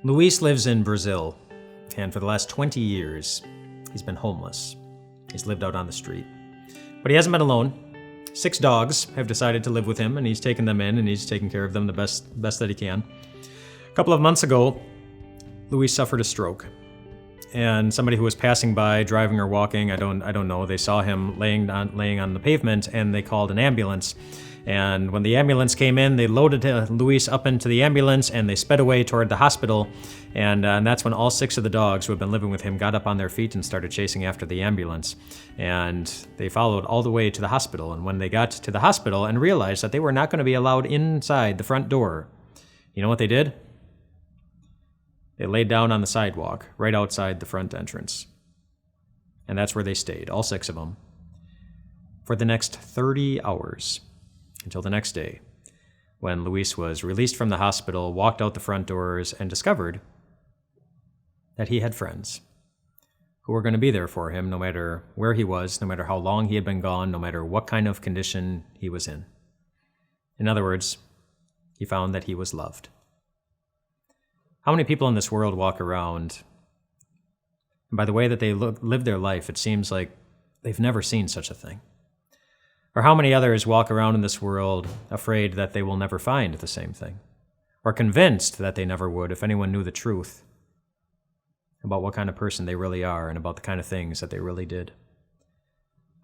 Luis lives in Brazil, and for the last 20 years, he's been homeless. He's lived out on the street. But he hasn't been alone. 6 dogs have decided to live with him, and he's taken them in, and he's taken care of them the best that he can. A couple of months ago, Luis suffered a stroke. And somebody who was passing by, driving or walking, I don't know, they saw him laying on the pavement, and they called an ambulance. And when the ambulance came in, they loaded Luis up into the ambulance, and they sped away toward the hospital. And that's when all 6 of the dogs who had been living with him got up on their feet and started chasing after the ambulance. And they followed all the way to the hospital. And when they got to the hospital and realized that they were not going to be allowed inside the front door, you know what they did? They laid down on the sidewalk right outside the front entrance. And that's where they stayed, all 6 of them, for the next 30 hours. Until the next day, when Luis was released from the hospital, walked out the front doors, and discovered that he had friends who were going to be there for him no matter where he was, no matter how long he had been gone, no matter what kind of condition he was in. In other words, he found that he was loved. How many people in this world walk around, and by the way that they live their life, it seems like they've never seen such a thing? Or how many others walk around in this world afraid that they will never find the same thing? Or convinced that they never would if anyone knew the truth about what kind of person they really are and about the kind of things that they really did?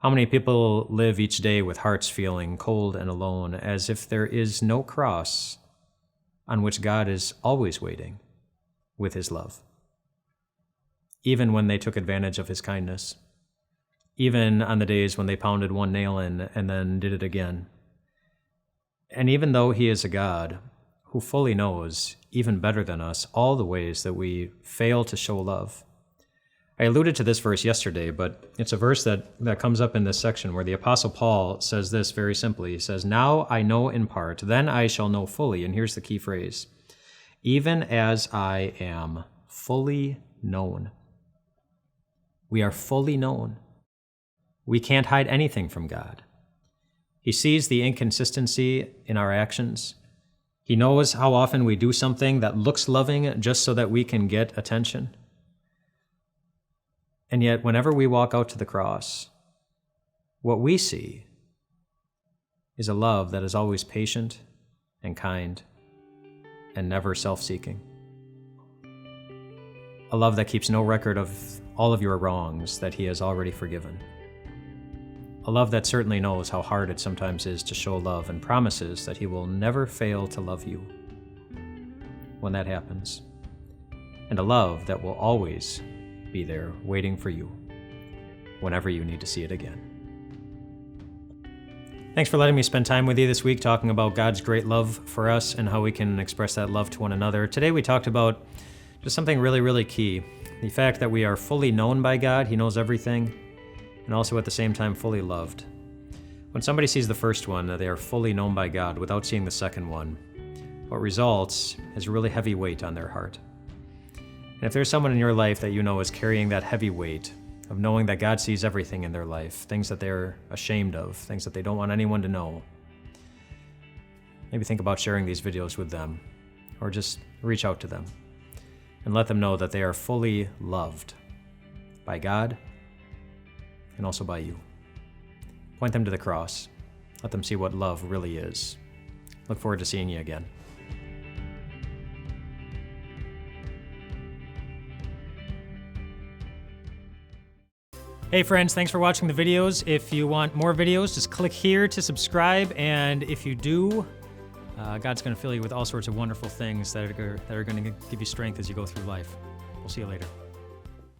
How many people live each day with hearts feeling cold and alone, as if there is no cross on which God is always waiting with his love, even when they took advantage of his kindness? Even on the days when they pounded one nail in and then did it again. And even though he is a God who fully knows, even better than us, all the ways that we fail to show love. I alluded to this verse yesterday, but it's a verse that comes up in this section where the Apostle Paul says this very simply. He says, "Now I know in part, then I shall know fully." And here's the key phrase: "Even as I am fully known." We are fully known. We can't hide anything from God. He sees the inconsistency in our actions. He knows how often we do something that looks loving just so that we can get attention. And yet, whenever we walk out to the cross, what we see is a love that is always patient and kind and never self-seeking. A love that keeps no record of all of your wrongs that he has already forgiven. A love that certainly knows how hard it sometimes is to show love and promises that he will never fail to love you when that happens. And a love that will always be there waiting for you whenever you need to see it again. Thanks for letting me spend time with you this week talking about God's great love for us and how we can express that love to one another. Today we talked about just something really, really key. The fact that we are fully known by God. He knows everything. And also at the same time fully loved. When somebody sees the first one, they are fully known by God without seeing the second one. What results is a really heavy weight on their heart. And if there's someone in your life that you know is carrying that heavy weight of knowing that God sees everything in their life, things that they're ashamed of, things that they don't want anyone to know, maybe think about sharing these videos with them, or just reach out to them and let them know that they are fully loved by God and also by you. Point them to the cross. Let them see what love really is. Look forward to seeing you again. Hey friends, thanks for watching the videos. If you want more videos, just click here to subscribe. And if you do, God's going to fill you with all sorts of wonderful things that are going to give you strength as you go through life. We'll see you later.